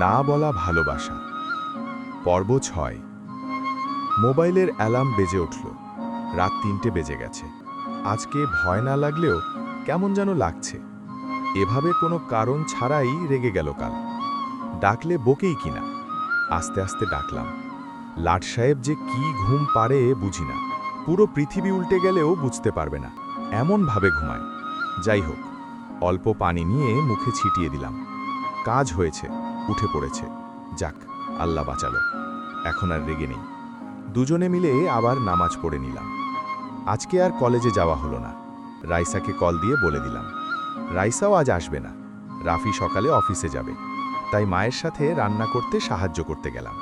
না বলা ভালোবাসা পর্ব ৬। মোবাইলের অ্যালার্ম বেজে উঠল। রাত ৩টে বেজে গেছে। আজকে ভয় না লাগলেও কেমন যেন লাগছে। এভাবে কোনো কারণ ছাড়াই রেগে গেল কাল। ডাকলে বকেই কিনা। আস্তে আস্তে ডাকলাম। লাট সাহেব যে কি ঘুম পারে বুঝি না। পুরো পৃথিবী উল্টে গেলেও বুঝতে পারবে না, এমনভাবে ঘুমায়। যাই হোক, অল্প পানি নিয়ে মুখে ছিটিয়ে দিলাম। কাজ হয়েছে, উঠে পড়েছে। যাক, আল্লাহ বাঁচালো। এখন আর রেগে নেই। দুজনে মিলে আবার নামাজ পড়ে নিলাম। আজকে আর কলেজে যাওয়া হলো না। রাইসাকে কল দিয়ে বলে দিলাম। রাইসাও আজ আসবে না। রাফি সকালে অফিসে যাবে, তাই মায়ের সাথে রান্না করতে সাহায্য করতে গেলাম।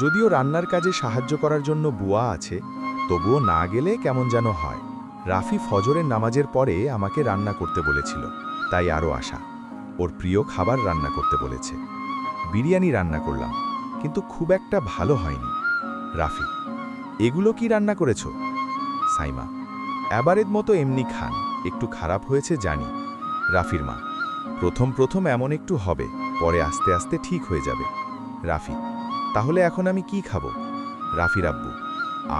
যদিও রান্নার কাজে সাহায্য করার জন্য বুয়া আছে, তবুও না গেলে কেমন যেন হয়। রাফি ফজরের নামাজের পরে আমাকে রান্না করতে বলেছিল, তাই আরও আশা। ওর প্রিয় খাবার রান্না করতে বলেছে। বিরিয়ানি রান্না করলাম, কিন্তু খুব একটা ভালো হয়নি। রাফি: এগুলো কি রান্না করেছ? সাইমা: এবারের মতো এমনি খান, একটু খারাপ হয়েছে জানি। রাফির মা: প্রথম প্রথম এমন একটু হবে, পরে আস্তে আস্তে ঠিক হয়ে যাবে। রাফি: তাহলে এখন আমি কি খাবো? রাফির আব্বু: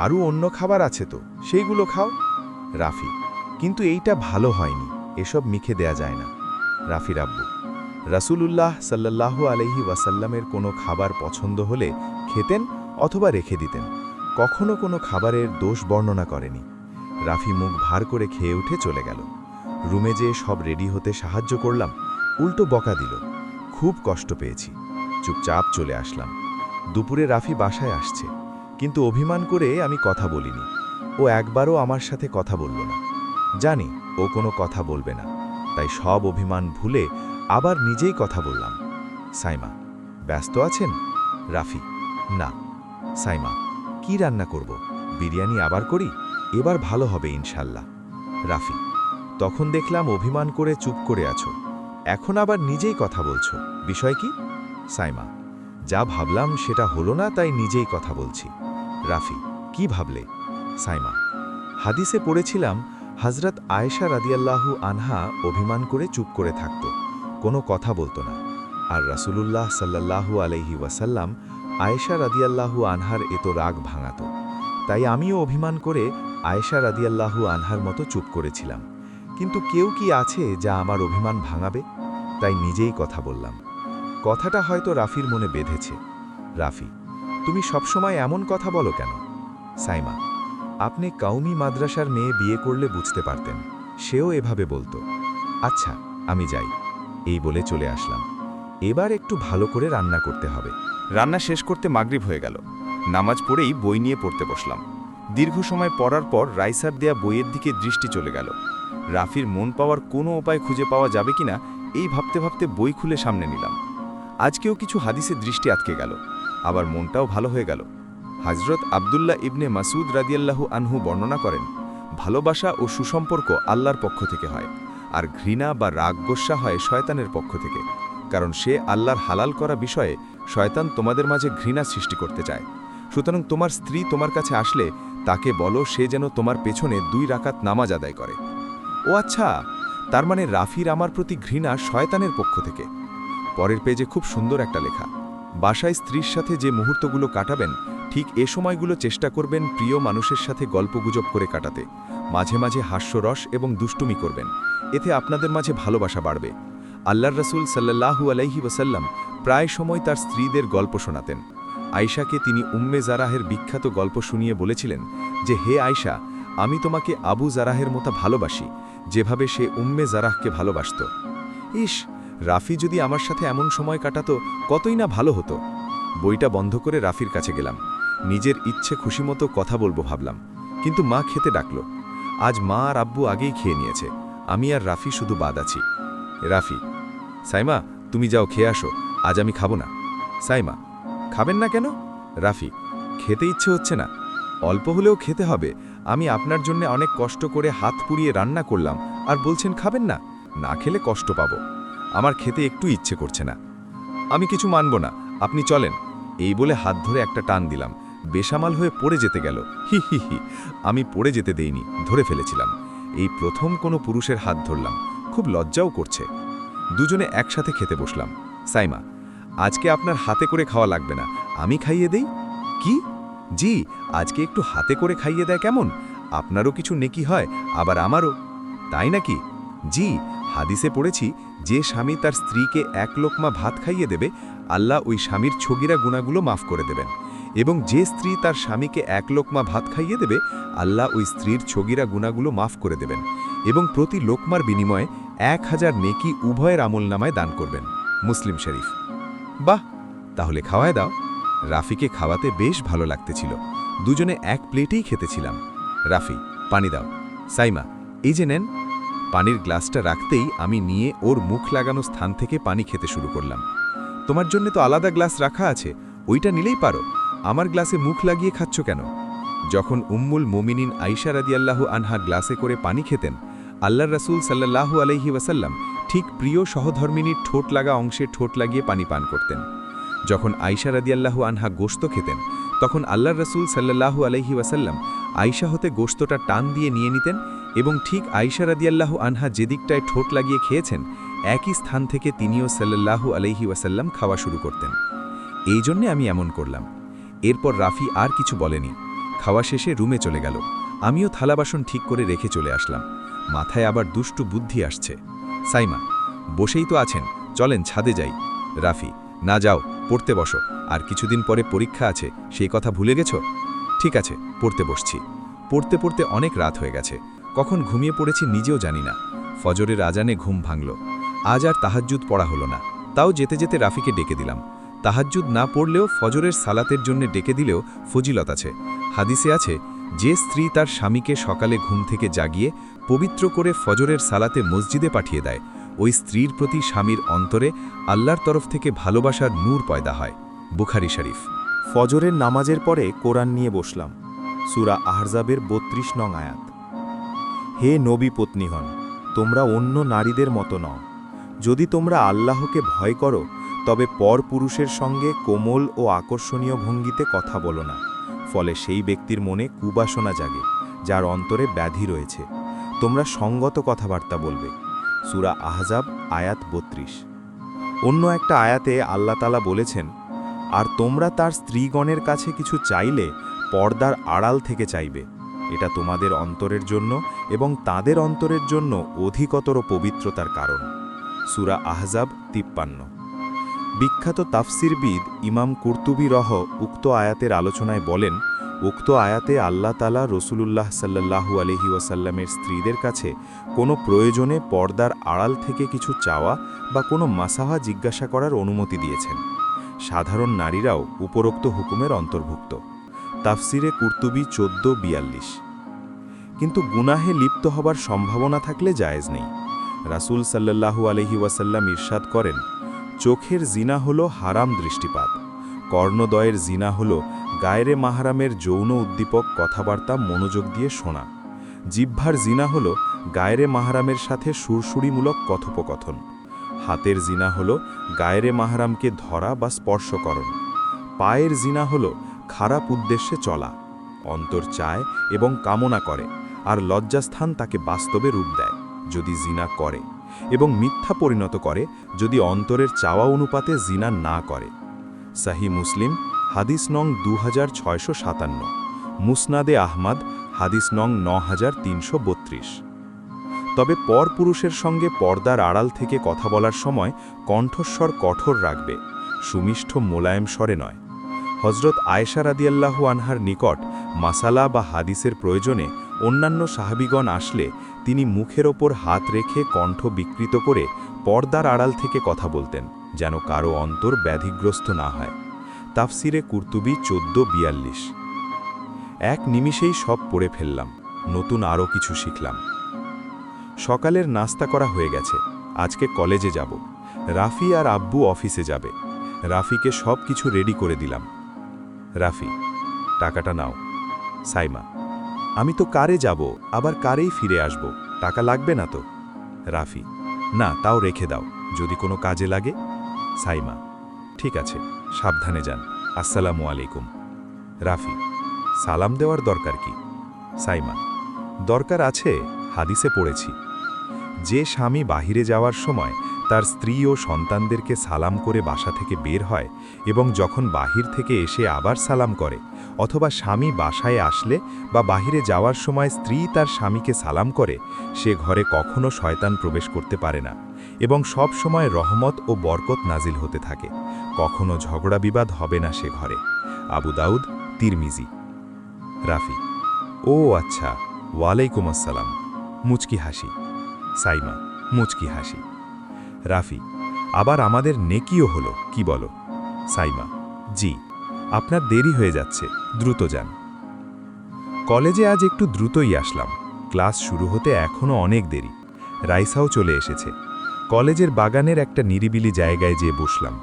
আরও অন্য খাবার আছে তো, সেইগুলো খাও। রাফি: কিন্তু এইটা ভালো হয়নি, এসব মিখে দেয়া যায় না। রাফির আব্বু: রাসূলুল্লাহ সাল্লাল্লাহু আলাইহি ওয়াসাল্লামের কোনো খাবার পছন্দ হলে খেতেন অথবা রেখে দিতেন, কখনো কোনো খাবারের দোষ বর্ণনা করেনি। রাফি মুখ ভার করে খেয়ে উঠে চলে গেল। রুমে যেয়ে সব রেডি হতে সাহায্য করলাম, উল্টো বকা দিল। খুব কষ্ট পেয়েছি, চুপচাপ চলে আসলাম। দুপুরে রাফি বাসায় আসছে, কিন্তু অভিমান করে আমি কথা বলিনি। ও একবারও আমার সাথে কথা বলল না। জানি ও কোনো কথা বলবে না, তাই সব অভিমান ভুলে আবার নিজেই কথা বললাম। সাইমা: ব্যস্ত আছেন? রাফি: না। সাইমা: কি রান্না করব? বিরিয়ানি আবার করি? এবার ভালো হবে ইনশাল্লাহ। রাফি: তখন দেখলাম অভিমান করে চুপ করে আছো, এখন আবার নিজেই কথা বলছো, বিষয় কি? সাইমা: যা ভাবলাম সেটা হলো না, তাই নিজেই কথা বলছি। রাফি: কি ভাবলে? সাইমা: হাদিসে পড়েছিলাম হযরত আয়েশা রাদিয়াল্লাহু আনহা অভিমান করে চুপ করে থাকত, কোনো কথা বলতো না। আর রাসূলুল্লাহ সাল্লাল্লাহু আলাইহি ওয়াসাল্লাম আয়েশা রাদিয়াল্লাহু আনহার এত রাগ ভাঙাত। তাই আমিও অভিমান করে আয়েশা রাদিয়াল্লাহু আনহার মতো চুপ করেছিলাম। কিন্তু কেউ কি আছে যা আমার অভিমান ভাঙাবে? তাই নিজেই কথা বললাম। কথাটা হয়তো রাফির মনে বেঁধেছে। রাফি: তুমি সবসময় এমন কথা বলো কেন? সাইমা: আপনি কওমি মাদ্রাসার মেয়ে বিয়ে করলে বুঝতে পারতেন, সেও এভাবে বলতো। আচ্ছা, আমি যাই। এই বলে চলে আসলাম। এবার একটু ভালো করে রান্না করতে হবে। রান্না শেষ করতে মাগরিব হয়ে গেল। নামাজ পড়েই বই নিয়ে পড়তে বসলাম। দীর্ঘ সময় পড়ার পর রাইসার দেয়া বইয়ের দিকে দৃষ্টি চলে গেল। রাফির মন পাওয়ার কোনো উপায় খুঁজে পাওয়া যাবে কিনা এই ভাবতে ভাবতে বই খুলে সামনে নিলাম। আজকেও কিছু হাদিসে দৃষ্টি আটকে গেল, আবার মনটাও ভালো হয়ে গেল। হযরত আব্দুল্লাহ ইবনে মাসউদ রাদিয়াল্লাহু আনহু বর্ণনা করেন, ভালোবাসা ও সুসম্পর্ক আল্লাহর পক্ষ থেকে হয়, আর ঘৃণা বা রাগ গোস্বা হয় শয়তানের পক্ষ থেকে, কারণ সে আল্লাহর হালাল করা বিষয়ে শয়তান তোমাদের মাঝে ঘৃণা সৃষ্টি করতে চায়। সুতরাং তোমার স্ত্রী তোমার কাছে আসলে তাকে বলো সে যেন তোমার পেছনে 2 রাকাত নামাজ আদায় করে। ও আচ্ছা, তার মানে রাফির আমার প্রতি ঘৃণা শয়তানের পক্ষ থেকে। পরের পেজে খুব সুন্দর একটা লেখা, বাসায় স্ত্রীর সাথে যে মুহূর্তগুলো কাটাবেন ঠিক এ সময়গুলো চেষ্টা করবেন প্রিয় মানুষের সাথে গল্পগুজব করে কাটাতে। মাঝে মাঝে হাস্যরস এবং দুষ্টুমি করবেন, এতে আপনাদের মাঝে ভালোবাসা বাড়বে। আল্লাহর রাসূল সাল্লাল্লাহু আলাইহি ওয়াসাল্লাম প্রায় সময় তার স্ত্রীদের গল্প শোনাতেন। আয়েশাকে তিনি উম্মে জারাহের বিখ্যাত গল্প শুনিয়ে বলেছিলেন যে, হে আয়েশা, আমি তোমাকে আবু জারাহের মতো ভালোবাসি, যেভাবে সে উম্মে জারাহকে ভালোবাসত। ইস, রাফি যদি আমার সাথে এমন সময় কাটাতো কতই না ভালো হতো। বইটা বন্ধ করে রাফির কাছে গেলাম। নিজের ইচ্ছে খুশিমতো কথা বলবো ভাবলাম, কিন্তু মা খেতে ডাকল। আজ মা আর আব্বু আগেই খেয়ে নিয়েছে, আমি আর রাফি শুধু বাদ আছি। রাফি: সাইমা, তুমি যাও খেয়ে আসো, আজ আমি খাবো না। সাইমা: খাবেন না কেন? রাফি: খেতে ইচ্ছে হচ্ছে না। অল্প হলেও খেতে হবে, আমি আপনার জন্য অনেক কষ্ট করে হাত পুড়িয়ে রান্না করলাম, আর বলছেন খাবেন না? না খেলে কষ্ট পাবো। আমার খেতে একটু ইচ্ছে করছে না। আমি কিছু মানব না, আপনি চলেন। এই বলে হাত ধরে একটা টান দিলাম, বেসামাল হয়ে পড়ে যেতে গেল। হি হি হি। আমি পড়ে যেতে দেইনি, ধরে ফেলেছিলাম। এই প্রথম কোনো পুরুষের হাত ধরলাম, খুব লজ্জাও করছে। দুজনে একসাথে খেতে বসলাম। সাইমা: আজকে আপনার হাতে করে খাওয়া লাগবে না, আমি খাইয়ে দেই। কি? জি, আজকে একটু হাতে করে খাইয়ে দেয় কেমন? আপনারও কিছু নেকি হয়, আবার আমারও। তাই নাকি? জি, হাদিসে পড়েছি, যে স্বামী তার স্ত্রীকে এক লোকমা ভাত খাইয়ে দেবে, আল্লাহ ওই স্বামীর ছগিরা গুনাহগুলো মাফ করে দেবেন। এবং যে স্ত্রী তার স্বামীকে এক লোকমা ভাত খাইয়ে দেবে, আল্লাহ ওই স্ত্রীর ছগিরা গুনাহগুলো মাফ করে দেবেন এবং প্রতি লোকমার বিনিময়ে 1000 নেকি উভয়ের আমলনামায় দান করবেন। মুসলিম শরীফ। বাহ, তাহলে খাওয়ায় দাও। রাফিকে খাওয়াতে বেশ ভালো লাগতেছিল। দুজনে এক প্লেটেই খেতেছিলাম। রাফি, পানি দাও। সাইমা, এই যে নেন। পানির গ্লাসটা রাখতেই আমি নিয়ে ওর মুখ লাগানো স্থান থেকে পানি খেতে শুরু করলাম। তোমার জন্য তো আলাদা গ্লাস রাখা আছে, ওইটা নিলেই পারো। আমার গ্লাসে মুখ লাগিয়ে খাচ্ছ কেন? যখন উম্মুল মোমিনিন আয়েশা রাদিয়াল্লাহু আনহা গ্লাসে করে পানি খেতেন, আল্লাহর রাসূল সাল্লাল্লাহু আলাইহি ওয়াসাল্লাম ঠিক প্রিয় সহধর্মিনীর ঠোঁট লাগা অংশে ঠোঁট লাগিয়ে পানি পান করতেন। যখন আয়েশা রাদিয়াল্লাহু আনহা গোশত খেতেন, তখন আল্লাহর রাসূল সাল্লাল্লাহু আলাইহি ওয়াসাল্লাম আয়েশা হতে গোশতটা টান দিয়ে নিয়ে নিতেন এবং ঠিক আয়েশা রাদিয়াল্লাহু আনহা যেদিকটায় ঠোঁট লাগিয়ে খেয়েছেন, একই স্থান থেকে তিনিও সাল্লাল্লাহু আলাইহি ওয়াসাল্লাম খাওয়া শুরু করতেন। এই জন্যে আমি এমন করলাম। এরপর রাফি আর কিছু বলেনি। খাওয়া শেষে রুমে চলে গেল। আমিও থালা বাসন ঠিক করে রেখে চলে আসলাম। মাথায় আবার দুষ্টু বুদ্ধি আসছে। সাইমা, বসেই তো আছেন, চলেন ছাদে যাই। রাফি, না যাও, পড়তে বসো, আর কিছুদিন পরে পরীক্ষা আছে, সেই কথা ভুলে গেছো? ঠিক আছে, পড়তে বসছি। পড়তে পড়তে অনেক রাত হয়ে গেছে। কখন ঘুমিয়ে পড়েছি নিজেও জানি না। ফজরের আজানে ঘুম ভাঙল। আজ আর তাহাজ্জুদ পড়া হলো না। তাও যেতে যেতে রাফিকে ডেকে দিলাম। তাহাজ্জুদ না পড়লেও ফজরের সালাতের জন্য ডেকে দিলেও ফজিলত আছে। হাদিসে আছে, যে স্ত্রী তার স্বামীকে সকালে ঘুম থেকে জাগিয়ে পবিত্র করে ফজরের সালাতে মসজিদে পাঠিয়ে দেয়, ওই স্ত্রীর প্রতি স্বামীর অন্তরে আল্লাহর তরফ থেকে ভালোবাসার নূর পয়দা হয়। বুখারী শরীফ। ফজরের নামাজের পরে কোরআন নিয়ে বসলাম। সূরা আহজাবের 32 নং আয়াত। হে নবী পত্নী হন, তোমরা অন্য নারীদের মতো নও। যদি তোমরা আল্লাহকে ভয় করো, তবে পরপুরুষের সঙ্গে কোমল ও আকর্ষণীয় ভঙ্গিতে কথা বলো না, ফলে সেই ব্যক্তির মনে কুবাসনা জাগে, যার অন্তরে ব্যাধি রয়েছে। তোমরা সঙ্গত কথাবার্তা বলবে। সূরা আহজাব আয়াত 32। অন্য একটা আয়াতে আল্লাহ তাআলা বলেছেন, আর তোমরা তার স্ত্রীগণের কাছে কিছু চাইলে পর্দার আড়াল থেকে চাইবে, এটা তোমাদের অন্তরের জন্য এবং তাদের অন্তরের জন্য অধিকতর পবিত্রতার কারণ। সূরা আহজাব 53। বিখ্যাত তাফসিরবিদ ইমাম কুরতুবী উক্ত আয়াতের আলোচনায় বলেন, উক্ত আয়াতে আল্লাহ তাআলা রাসূলুল্লাহ সাল্লাল্লাহু আলাইহি ওয়াসাল্লামের স্ত্রীদের কাছে কোনো প্রয়োজনে পর্দার আড়াল থেকে কিছু চাওয়া বা কোনো মাসাহা জিজ্ঞাসা করার অনুমতি দিয়েছেন। সাধারণ নারীরাও উপরোক্ত হুকুমের অন্তর্ভুক্ত। তাফসিরে কুরতুবী 14:42। কিন্তু গুনাহে লিপ্ত হবার সম্ভাবনা থাকলে জায়েজ নেই। রাসূল সাল্লাল্লাহু আলাইহি ওয়াসাল্লাম ইরশাদ করেন, চোখের জিনা হলো হারাম দৃষ্টিপাত, কর্ণদয়ের জিনা হলো গায়রে মাহরামের যৌন উদ্দীপক কথাবার্তা মনোযোগ দিয়ে শোনা, জিহ্বার জিনা হলো গায়রে মাহরামের সাথে সুরসুরিমূলক কথোপকথন, হাতের জিনা হলো গায়রে মাহরামকে ধরা বা স্পর্শকরণ, পায়ের জিনা হলো খারাপ উদ্দেশ্যে চলা, অন্তর চায় এবং কামনা করে, আর লজ্জাস্থান তাকে বাস্তবে রূপ দেয় যদি জিনা করে, এবং মিথ্যা পরিণত করে যদি অন্তরের চাওয়া অনুপাতে জিনা না করে। সাহি মুসলিম হাদিস নং 2657, মুসনাদে আহমদ হাদিস নং 9332। তবে পরপুরুষের সঙ্গে পর্দার আড়াল থেকে কথা বলার সময় কণ্ঠস্বর কঠোর রাখবে, সুমিষ্ঠ মোলায়েম স্বরে নয়। হজরত আয়েশা রাদিয়াল্লাহু আনহার নিকট মাসালা বা হাদিসের প্রয়োজনে অন্যান্য সাহাবীগণ আসলে তিনি মুখের ওপর হাত রেখে কণ্ঠ বিকৃত করে পর্দার আড়াল থেকে কথা বলতেন, যেন কারো অন্তর ব্যাধিগ্রস্ত না হয়। তাফসিরে কুরতুবী 14:42। এক নিমিষেই সব পড়ে ফেললাম, নতুন আরও কিছু শিখলাম। সকালের নাস্তা করা হয়ে গেছে। আজকে কলেজে যাব। রাফি আর আব্বু অফিসে যাবে। রাফিকে সব কিছু রেডি করে দিলাম। রাফি, টাকাটা নাও। সাইমা, আমি তো কারে যাব, আবার কারেই ফিরে আসব, টাকা লাগবে না তো? রাফি, না, তাও রেখে দাও, যদি কোনো কাজে লাগে। সাইমা, ঠিক আছে, সাবধানে যান, আসসালামু আলাইকুম। রাফি, সালাম দেওয়ার দরকার কি? সাইমা, দরকার আছে, হাদিসে পড়েছি, যে স্বামী বাহিরে যাওয়ার সময় তার স্ত্রী ও সন্তানদেরকে সালাম করে বাসা থেকে বের হয় এবং যখন বাহির থেকে এসে আবার সালাম করে, অথবা স্বামী বাসায় আসলে বা বাহিরে যাওয়ার সময় স্ত্রী তার স্বামীকে সালাম করে, সে ঘরে কখনো শয়তান প্রবেশ করতে পারে না এবং সব সময় রহমত ও বরকত নাজিল হতে থাকে। কখনো ঝগড়া বিবাদ হবে না সে ঘরে। আবু দাউদ, তিরমিজি। রাফি: ও আচ্ছা, ওয়ালাইকুম আসসালাম। মুচকি হাসি। সাইমা: মুচকি হাসি। রাফি: আবার আমাদের নেকিও হলো, কি বলো? সাইমা: জি, আপনার দেরি হয়ে যাচ্ছে, দ্রুত যান। কলেজে আজ একটু দ্রুতই আসলাম। ক্লাস শুরু হতে এখনও অনেক দেরি। রাইসাও চলে এসেছে। কলেজের বাগানের একটা নিরিবিলি জায়গায় যেয়ে বসলাম।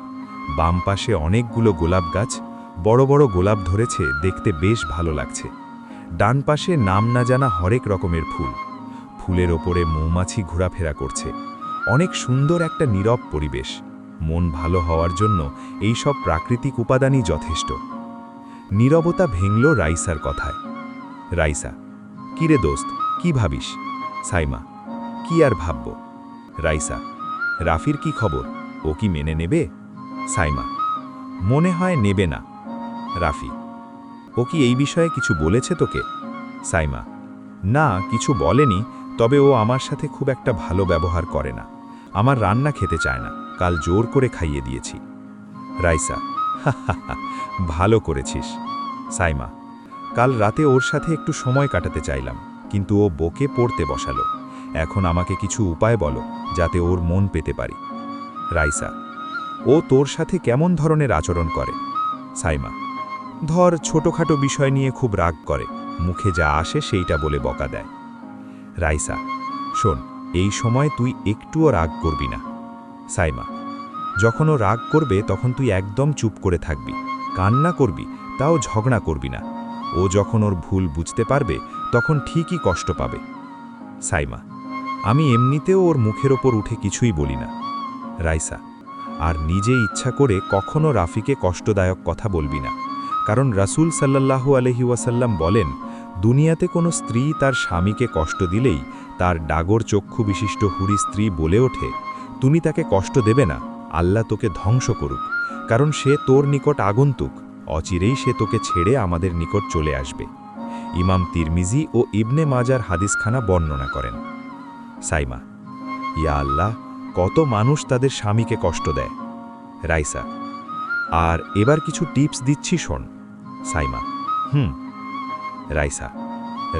বাম পাশে অনেকগুলো গোলাপ গাছ, বড় বড় গোলাপ ধরেছে, দেখতে বেশ ভালো লাগছে। ডান পাশে নাম না জানা হরেক রকমের ফুল। ফুলের ওপরে মৌমাছি ঘোরাফেরা করছে। অনেক সুন্দর একটা নীরব পরিবেশ। মন ভালো হওয়ার জন্য এই সব প্রাকৃতিক উপাদানই যথেষ্ট। নীরবতা ভেঙল রাইসার কথায়। রাইসা: কিরে দোস্ত, কি ভাবিস? সাইমা: কি আর ভাবব। রাইসা: রাফির কি খবর? ও কি মেনে নেবে? সাইমা: মনে হয় নেবে না। রাফি: ও কি এই বিষয়ে কিছু বলেছে তোকে? সাইমা: না, কিছু বলেনি, তবে ও আমার সাথে খুব একটা ভালো ব্যবহার করে না। আমার রান্না খেতে চায় না, কাল জোর করে খাইয়ে দিয়েছি। রাইসা: হা, ভালো করেছিস। সাইমা: কাল রাতে ওর সাথে একটু সময় কাটাতে চাইলাম, কিন্তু ও বকে পড়তে বসালো। এখন আমাকে কিছু উপায় বলো যাতে ওর মন পেতে পারি। রাইসা: ও তোর সাথে কেমন ধরনের আচরণ করে? সাইমা: ধর, ছোটখাটো বিষয় নিয়ে খুব রাগ করে, মুখে যা আসে সেইটা বলে বকা দেয়। রাইসা: শোন, এই সময় তুই একটুও রাগ করবি না। সাইমা: যখন ও রাগ করবে তখন তুই একদম চুপ করে থাকবি, কান্না করবি, তাও ঝগড়া করবি না। ও যখন ওর ভুল বুঝতে পারবে তখন ঠিকই কষ্ট পাবে। সাইমা: আমি এমনিতেও ওর মুখের ওপর উঠে কিছুই বলি না। রাইসা: আর নিজে ইচ্ছা করে কখনো রাফিকে কষ্টদায়ক কথা বলবি না, কারণ রাসূল সাল্লাল্লাহু আলাইহি ওয়াসাল্লাম বলেন, দুনিয়াতে কোনো স্ত্রী তার স্বামীকে কষ্ট দিলেই তার ডাগর চক্ষু বিশিষ্ট হুরি স্ত্রী বলে ওঠে, তুমি তাকে কষ্ট দেবে না, আল্লাহ তোকে ধ্বংস করুক, কারণ সে তোর নিকট আগন্তুক, অচিরেই সে তোকে ছেড়ে আমাদের নিকট চলে আসবে। ইমাম তিরমিজি ও ইবনে মাজার হাদিসখানা বর্ণনা করেন। সাইমা: ইয়া আল্লাহ, কত মানুষ তাদের স্বামীকে কষ্ট দেয়। রাইসা: আর এবার কিছু টিপস দিচ্ছি, শোন। সাইমা: রাইসা: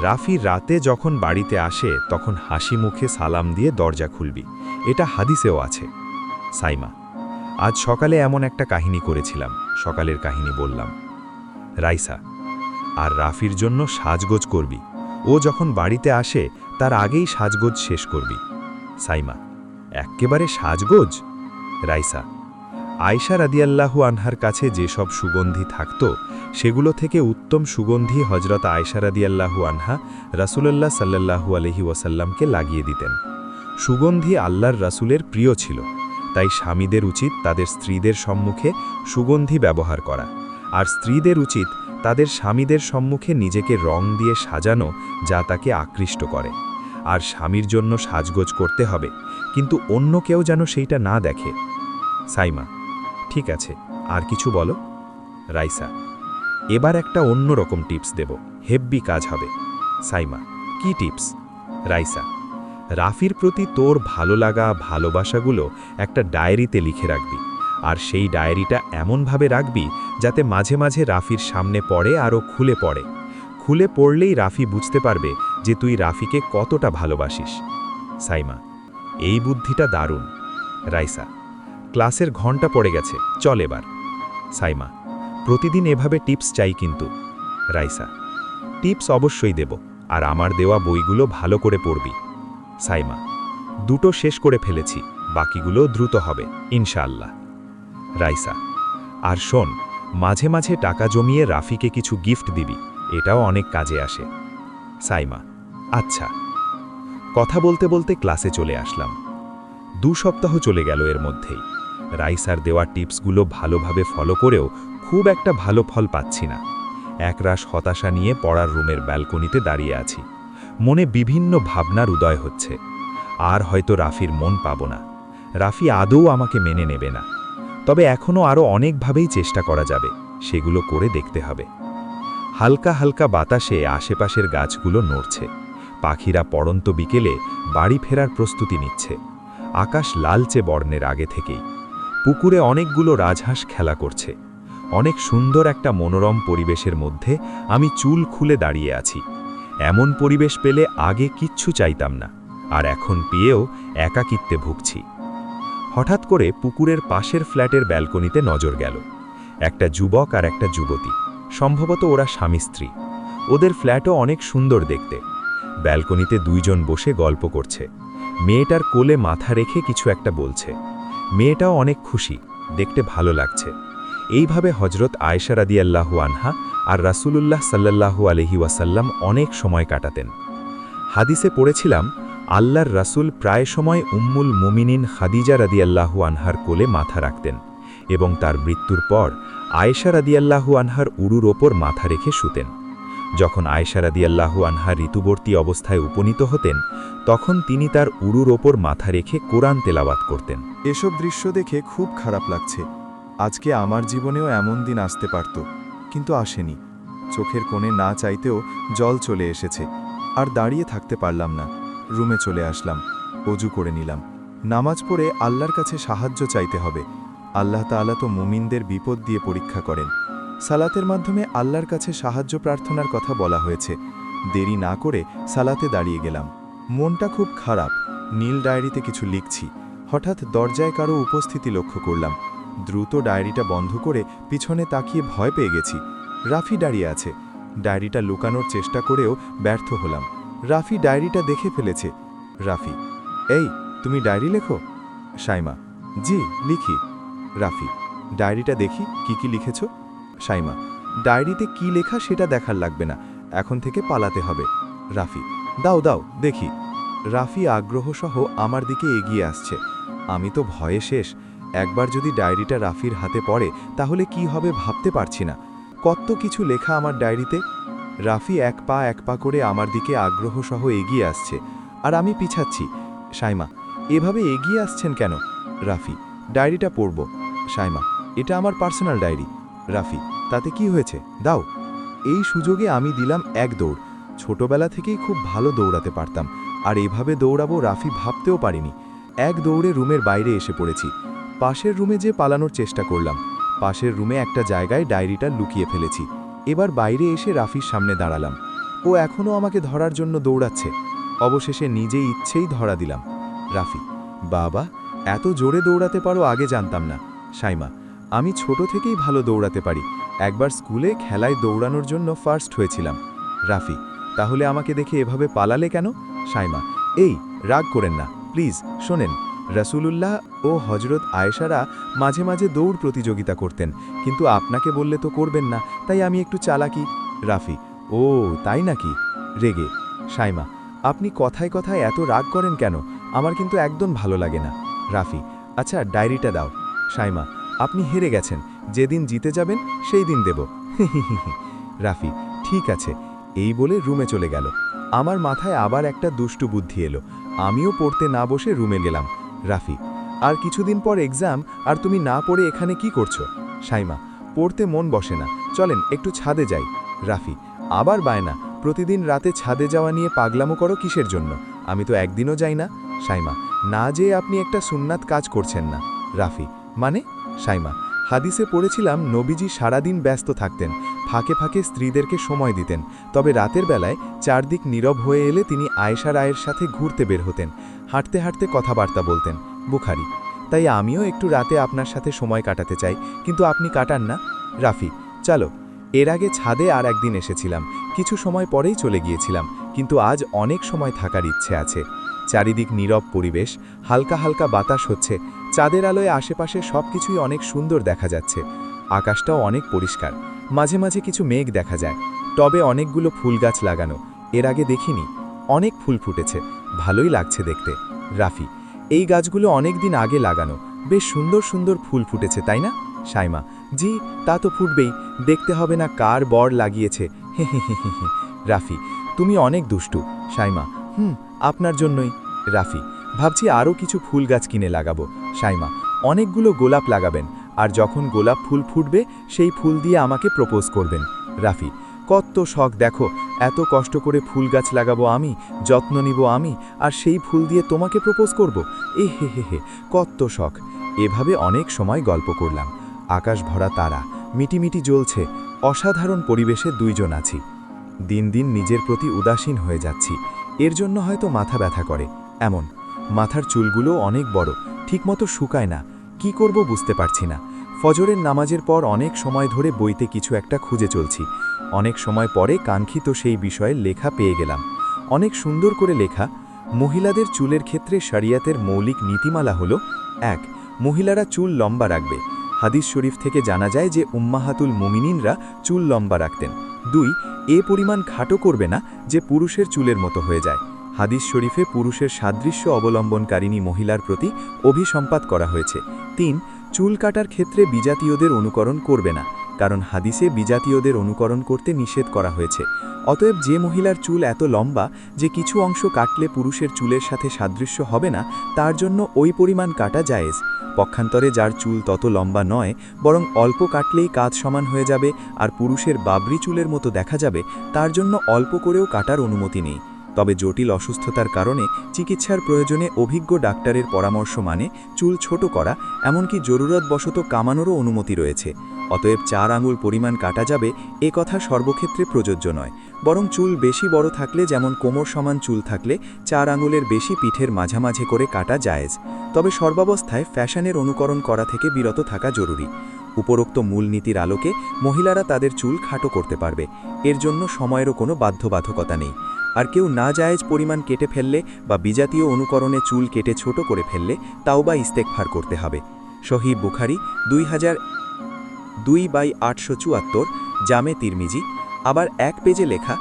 রাফি রাতে যখন বাড়িতে আসে তখন হাসি মুখে সালাম দিয়ে দরজা খুলবি, এটা হাদিসেও আছে। সাইমা: আজ সকালে এমন একটা কাহিনী করেছিলাম, সকালের কাহিনী বললাম। রাইসা: আর রাফির জন্য সাজগোজ করবি, ও যখন বাড়িতে আসে তার আগেই সাজগোজ শেষ করবি। সাইমা: এক্কেবারে সাজগোজ? রাইসা: আয়েশা রাদিয়াল্লাহু আনহার কাছে যেসব সুগন্ধি থাকত সেগুলো থেকে উত্তম সুগন্ধি হজরত আয়েশা রাদিয়াল্লাহু আনহা রাসূলুল্লাহ সাল্লাল্লাহু আলাইহি ওয়াসাল্লামকে লাগিয়ে দিতেন। সুগন্ধি আল্লাহর রাসূলের প্রিয় ছিল, তাই স্বামীদের উচিত তাদের স্ত্রীদের সম্মুখে সুগন্ধি ব্যবহার করা, আর স্ত্রীদের উচিত তাদের স্বামীদের সম্মুখে নিজেকে রং দিয়ে সাজানো যা তাকে আকৃষ্ট করে। আর স্বামীর জন্য সাজগোজ করতে হবে, কিন্তু অন্য কেউ যেন সেইটা না দেখে। সাইমা: ঠিক আছে, আর কিছু বলো। রাইসা: এবার একটা অন্য রকম টিপস দেব, হেব্বি কাজ হবে। সাইমা: কি টিপস? রাইসা: রাফির প্রতি তোর ভালো লাগা ভালোবাসাগুলো একটা ডায়েরিতে লিখে রাখবি, আর সেই ডায়েরিটা এমনভাবে রাখবি যাতে মাঝে মাঝে রাফির সামনে পড়ে আরও খুলে পড়ে। খুলে পড়লেই রাফি বুঝতে পারবে যে তুই রাফিকে কতটা ভালোবাসিস। সাইমা: এই বুদ্ধিটা দারুণ। রাইসা: ক্লাসের ঘন্টা পড়ে গেছে, চল এবার। সাইমা: প্রতিদিন এভাবে টিপস চাই কিন্তু। রাইসা: টিপস অবশ্যই দেব, আর আমার দেওয়া বইগুলো ভালো করে পড়বি। সাইমা: দুটো শেষ করে ফেলেছি, বাকিগুলো দ্রুত হবে ইনশাআল্লাহ। রাইসা: আর শোন, মাঝে মাঝে টাকা জমিয়ে রাফিকে কিছু গিফট দিবি, এটাও অনেক কাজে আসে। সাইমা: আচ্ছা। কথা বলতে বলতে ক্লাসে চলে আসলাম। 2 সপ্তাহ চলে গেল এর মধ্যেই। রাইসার দেওয়া টিপসগুলো ভালোভাবে ফলো করেও খুব একটা ভালো ফল পাচ্ছি না। একরাশ হতাশা নিয়ে পড়ার রুমের ব্যালকনিতে দাঁড়িয়ে আছি। মনে বিভিন্ন ভাবনার উদয় হচ্ছে। আর হয়তো রাফির মন পাব না। রাফি আদৌ আমাকে মেনে নেবে না। তবে এখনও আরও অনেকভাবেই চেষ্টা করা যাবে, সেগুলো করে দেখতে হবে। হালকা হালকা বাতাসে আশেপাশের গাছগুলো নড়ছে। পাখিরা পড়ন্ত বিকেলে বাড়ি ফেরার প্রস্তুতি নিচ্ছে। আকাশ লালচে বর্ণের আগে থেকেই। পুকুরে অনেকগুলো রাজহাঁস খেলা করছে। অনেক সুন্দর একটা মনোরম পরিবেশের মধ্যে আমি চুল খুলে দাঁড়িয়ে আছি। এমন পরিবেশ পেলে আগে কিচ্ছু চাইতাম না, আর এখন পেয়েও একাকিত্বে ভুগছি। হঠাৎ করে পুকুরের পাশের ফ্ল্যাটের ব্যালকনিতে নজর গেল। একটা যুবক আর একটা যুবতী, সম্ভবত ওরা স্বামী স্ত্রী। ওদের ফ্ল্যাটও অনেক সুন্দর দেখতে। ব্যালকনিতে দুইজন বসে গল্প করছে। মেয়েটার কোলে মাথা রেখে কিছু একটা বলছে। মেয়েটাও অনেক খুশি, দেখতে ভালো লাগছে। এইভাবে হজরত আয়েশা রাদিয়াল্লাহু আনহা আর রাসূলুল্লাহ সাল্লাল্লাহু আলাইহি ওয়াসাল্লাম অনেক সময় কাটাতেন। হাদিসে পড়েছিলাম, আল্লাহর রাসূল প্রায় সময় উম্মুল মুমিনিন খাদিজা রাদিয়াল্লাহু আনহার কোলে মাথা রাখতেন এবং তার মৃত্যুর পর আয়েশা রাদিয়াল্লাহু আনহার উরুর ওপর মাথা রেখে শুতেন। যখন আয়েশা রাদিয়াল্লাহু আনহা ঋতুবর্তী অবস্থায় উপনীত হতেন, তখন তিনি তার উরুর ওপর মাথা রেখে কোরআন তেলাওয়াত করতেন। এসব দৃশ্য দেখে খুব খারাপ লাগছে। আজকে আমার জীবনেও এমন দিন আসতে পারত, কিন্তু আসেনি। চোখের কোণে না চাইতেও জল চলে এসেছে। আর দাঁড়িয়ে থাকতে পারলাম না। রুমে চলে আসলাম, অজু করে নিলাম। নামাজ পড়ে আল্লাহর কাছে সাহায্য চাইতে হবে। আল্লাহ তাআলা তো মুমিনদের বিপদ দিয়ে পরীক্ষা করেন। সালাতের মাধ্যমে আল্লাহর কাছে সাহায্য প্রার্থনার কথা বলা হয়েছে। দেরি না করে সালাতে দাঁড়িয়ে গেলাম। মনটা খুব খারাপ। নীল ডায়েরিতে কিছু লিখছি। হঠাৎ দরজায় কারো উপস্থিতি লক্ষ্য করলাম। দ্রুত ডায়েরিটা বন্ধ করে পিছনে তাকিয়ে ভয় পেয়ে গেছি। রাফি দাঁড়িয়ে আছে। ডায়েরিটা লুকানোর চেষ্টা করেও ব্যর্থ হলাম। রাফি ডায়েরিটা দেখে ফেলেছে। রাফি: এই, তুমি ডায়েরি লেখো? সাইমা: জি, লিখি। রাফি: ডায়েরিটা দেখি কি কি লিখেছ। সাইমা: ডায়েরিতে কি লেখা সেটা দেখার লাগবে না, এখন থেকে পালাতে হবে। রাফি: দাও দাও দেখি। রাফি আগ্রহসহ আমার দিকে এগিয়ে আসছে। আমি তো ভয়ে শেষ। একবার যদি ডায়েরিটা রাফির হাতে পড়ে তাহলে কি হবে ভাবতে পারছি না। কত কিছু লেখা আমার ডায়েরিতে। রাফি এক পা করে আমার দিকে আগ্রহসহ এগিয়ে আসছে, আর আমি পিছাচ্ছি। সাইমা: এভাবে এগিয়ে আসছেন কেন? রাফি: ডায়েরিটা পড়ব। সাইমা: এটা আমার পার্সোনাল ডায়েরি। রাফি: তাতে কি হয়েছে, দাও। এই সুযোগে আমি দিলাম এক দৌড়। ছোটবেলা থেকেই খুব ভালো দৌড়াতে পারতাম, আর এভাবে দৌড়াবো রাফি ভাবতেও পারিনি। এক দৌড়ে রুমের বাইরে এসে পড়েছি। পাশের রুমে যে পালানোর চেষ্টা করলাম। পাশের রুমে একটা জায়গায় ডায়েরিটা লুকিয়ে ফেলেছি। এবার বাইরে এসে রাফির সামনে দাঁড়ালাম। ও এখনও আমাকে ধরার জন্য দৌড়াচ্ছে। অবশেষে নিজে ইচ্ছেই ধরা দিলাম। রাফি: বাবা, এত জোরে দৌড়াতে পারো আগে জানতাম না। সাইমা: আমি ছোট থেকেই ভালো দৌড়াতে পারি। একবার স্কুলে খেলায় দৌড়ানোর জন্য ফার্স্ট হয়েছিলাম। রাফি: তাহলে আমাকে দেখে এভাবে পালালে কেন? সাইমা: এই, রাগ করেন না, প্লিজ শোনেন। রাসূলুল্লাহ ও হজরত আয়েশারা মাঝে মাঝে দৌড় প্রতিযোগিতা করতেন, কিন্তু আপনাকে বললে তো করবেন না, তাই আমি একটু চালাকি। রাফি: ও তাই নাকি? রেগে। সাইমা: আপনি কথায় কথায় এত রাগ করেন কেন? আমার কিন্তু একদম ভালো লাগে না। রাফি: আচ্ছা, ডায়েরিটা দাও। সাইমা: আপনি হেরে গেছেন, যেদিন জিতে যাবেন সেই দিন দেব। রাফি: ঠিক আছে। এই বলে রুমে চলে গেল। আমার মাথায় আবার একটা দুষ্টু বুদ্ধি এলো। আমিও পড়তে না বসে রুমে গেলাম। রাফি: আর কিছুদিন পর এক্সাম, আর তুমি না পড়ে এখানে কি করছো? সাইমা: পড়তে মন বসে না, চলেন একটু ছাদে যাই। রাফি: আবার বায়না, প্রতিদিন রাতে ছাদে যাওয়া নিয়ে পাগলামো করো কিসের জন্য? আমি তো একদিনও যাই না। সাইমা: না যেয়ে আপনি একটা সুন্নাত কাজ করছেন না। রাফি: মানে? সাইমা: হাদিসে পড়েছিলাম নবীজি সারাদিন ব্যস্ত থাকতেন, ফাঁকে ফাঁকে স্ত্রীদেরকে সময় দিতেন, তবে রাতের বেলায় চারদিক নীরব হয়ে এলে তিনি আয়েশা রায়ের সাথে ঘুরতে বের হতেন, হাঁটতে হাঁটতে কথাবার্তা বলতেন। বুখারী। তাই আমিও একটু রাতে আপনার সাথে সময় কাটাতে চাই, কিন্তু আপনি কাটান না। রাফি: চলো। এর আগে ছাদে আর একদিন এসেছিলাম, কিছু সময় পরেই চলে গিয়েছিলাম, কিন্তু আজ অনেক সময় থাকার ইচ্ছে আছে। চারিদিক নীরব পরিবেশ, হালকা হালকা বাতাস হচ্ছে, চাঁদের আলোয় আশেপাশে সবকিছুই অনেক সুন্দর দেখা যাচ্ছে। আকাশটাও অনেক পরিষ্কার, মাঝে মাঝে কিছু মেঘ দেখা যায়। টবে অনেকগুলো ফুল গাছ লাগানো, এর আগে দেখিনি। অনেক ফুল ফুটেছে, ভালোই লাগছে দেখতে। রাফি: এই গাছগুলো অনেক দিন আগে লাগানো, বেশ সুন্দর সুন্দর ফুল ফুটেছে, তাই না? সাইমা: জি, তা তো ফুটবেই, দেখতে হবে না কার বর লাগিয়েছে। হে হে হে হে। রাফি: তুমি অনেক দুষ্টু। সাইমা: আপনার জন্যই। রাফি: ভাবছি আরও কিছু ফুল গাছ কিনে লাগাবো। সাইমা, অনেকগুলো গোলাপ লাগাবেন, আর যখন গোলাপ ফুল ফুটবে সেই ফুল দিয়ে আমাকে প্রপোজ করবেন। রাফি, কত শখ দেখো, এত কষ্ট করে ফুল গাছ লাগাবো আমি, যত্ন নিব আমি, আর সেই ফুল দিয়ে তোমাকে প্রপোজ করব। এ হে হে হে, কত শখ। এভাবে অনেক সময় গল্প করলাম। আকাশ ভরা তারা মিটিমিটি জ্বলছে, অসাধারণ পরিবেশে দুইজন আছি। দিন দিন নিজের প্রতি উদাসীন হয়ে যাচ্ছি। এর জন্য হয়তো মাথা ব্যথা করে। এমন মাথার চুলগুলো অনেক বড়, ঠিকমতো শুকায় না। কি করব বুঝতে পারছি না। ফজরের নামাজের পর অনেক সময় ধরে বইতে কিছু একটা খুঁজে চলছি। অনেক সময় পরে কাঙ্ক্ষিত সেই বিষয়ে লেখা পেয়ে গেলাম। অনেক সুন্দর করে লেখা। মহিলাদের চুলের ক্ষেত্রে শরিয়াতের মৌলিক নীতিমালা হল: ১. মহিলারা চুল লম্বা রাখবে। হাদিস শরীফ থেকে জানা যায় যে উম্মাহাতুল মুমিনিনরা চুল লম্বা রাখতেন। ২. এ পরিমাণ খাটো করবে না যে পুরুষের চুলের মতো হয়ে যায়। হাদিস শরীফে পুরুষের সাদৃশ্য অবলম্বনকারিণী মহিলার প্রতি অভিসম্পাত করা হয়েছে। ৩. চুল কাটার ক্ষেত্রে বিজাতীয়দের অনুকরণ করবে না, কারণ হাদিসে বিজাতীয়দের অনুকরণ করতে নিষেধ করা হয়েছে। অতএব যে মহিলার চুল এত লম্বা যে কিছু অংশ কাটলে পুরুষের চুলের সাথে সাদৃশ্য হবে না, তার জন্য ওই পরিমাণ কাটা জায়েজ। পক্ষান্তরে যার চুল তত লম্বা নয়, বরং অল্প কাটলেই কাঁধ সমান হয়ে যাবে আর পুরুষের বাবরি চুলের মতো দেখা যাবে, তার জন্য অল্প করেও কাটার অনুমতি নেই। তবে জটিল অসুস্থতার কারণে চিকিৎসার প্রয়োজনে অভিজ্ঞ ডাক্তারের পরামর্শ মানে চুল ছোট করা, এমনকি জরুরতবশত কামানোরও অনুমতি রয়েছে। অতএব 4 আঙুল পরিমাণ কাটা যাবে এ কথা সর্বক্ষেত্রে প্রযোজ্য নয়, বরং চুল বেশি বড় থাকলে, যেমন কোমর সমান চুল থাকলে 4 আঙুলের বেশি পিঠের মাঝামাঝি করে কাটা জায়েজ। তবে সর্বাবস্থায় ফ্যাশনের অনুকরণ করা থেকে বিরত থাকা জরুরি। উপরোক্ত মূলনীতির আলোকে মহিলারা তাদের চুল খাটো করতে পারবে, এর জন্য সময়েরও কোনো বাধ্যবাধকতা নেই। আর কেউ না জায়েজ পরিমাণ কেটে ফেললে বা বিজাতীয় অনুকরণে চুল কেটে ছোট করে ফেললে তাওবা ইস্তেগফার করতে হবে। সহিহ বুখারী 2002/874, জামে তিরমিজি। আবার এক পেজে লেখা: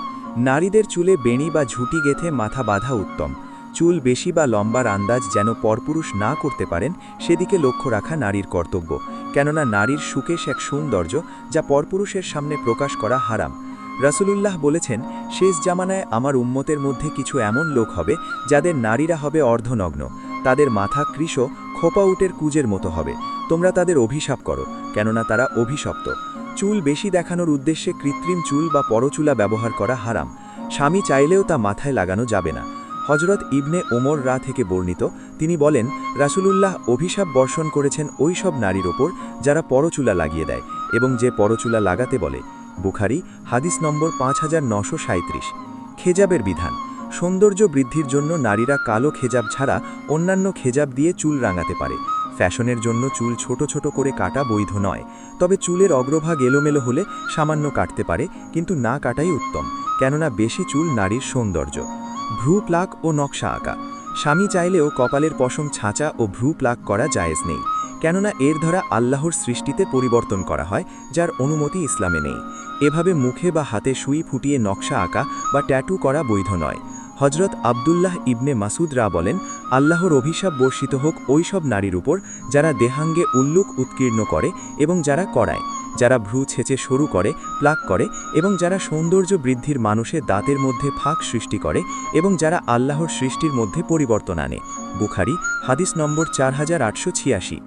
নারীদের চুলে বেণী বা ঝুঁটি গেঁথে মাথা বাঁধা উত্তম। চুল বেশি বা লম্বার আন্দাজ যেন পরপুরুষ না করতে পারেন সেদিকে লক্ষ্য রাখা নারীর কর্তব্য, কেননা নারীর সুকেশ এক সৌন্দর্য যা পরপুরুষের সামনে প্রকাশ করা হারাম। রাসূলুল্লাহ বলেছেন, শেষ জামানায় আমার উম্মতের মধ্যে কিছু এমন লোক হবে যাদের নারীরা হবে অর্ধনগ্ন, তাদের মাথা কৃশ খোপা উটের কুজের মতো হবে। তোমরা তাদের অভিশাপ করো, কেননা তারা অভিশপ্ত। চুল বেশি দেখানোর উদ্দেশ্যে কৃত্রিম চুল বা পরচুলা ব্যবহার করা হারাম। স্বামী চাইলেও তা মাথায় লাগানো যাবে না। হজরত ইবনে ওমর থেকে বর্ণিত, তিনি বলেন, রাসূলুল্লাহ অভিশাপ বর্ষণ করেছেন ওই সব নারীর ওপর যারা পরচুলা লাগিয়ে দেয় এবং যে পরচুলা লাগাতে বলে। বুখারী হাদিস নম্বর 5937। খেজাবের বিধান। সৌন্দর্য বৃদ্ধির জন্য নারীরা কালো খেজাব ছাড়া অন্যান্য খেজাব দিয়ে চুল রাঙাতে পারে। ফ্যাশনের জন্য চুল ছোট ছোট করে কাটা বৈধ নয়, তবে চুলের অগ্রভাগ এলোমেলো হলে সামান্য কাটতে পারে, কিন্তু না কাটাই উত্তম, কেননা বেশি চুল নারীর সৌন্দর্য। ভ্রু প্লাক ও নকশা আঁকা। স্বামী চাইলেও কপালের পশম ছাঁচা ও ভ্রু প্লাক করা জায়েজ নেই, কেননা এর দ্বারা আল্লাহর সৃষ্টিতে পরিবর্তন করা হয়, যার অনুমতি ইসলামে নেই। এভাবে মুখে বা হাতে সুই ফুটিয়ে নকশা আঁকা বা ট্যাটু করা বৈধ নয়। হজরত আবদুল্লাহ ইবনে মাসুদ বলেন, আল্লাহর অভিশাপ বর্ষিত হোক ওই সব নারীর উপর যারা দেহাঙ্গে উল্লুক উৎকীর্ণ করে এবং যারা করায়, যারা ভ্রু ছেঁচে সরু করে, প্লাক করে, এবং যারা সৌন্দর্য বৃদ্ধির মানুষে দাঁতের মধ্যে ফাঁক সৃষ্টি করে, এবং যারা আল্লাহর সৃষ্টির মধ্যে পরিবর্তন আনে। বুখারী হাদিস নম্বর 4886।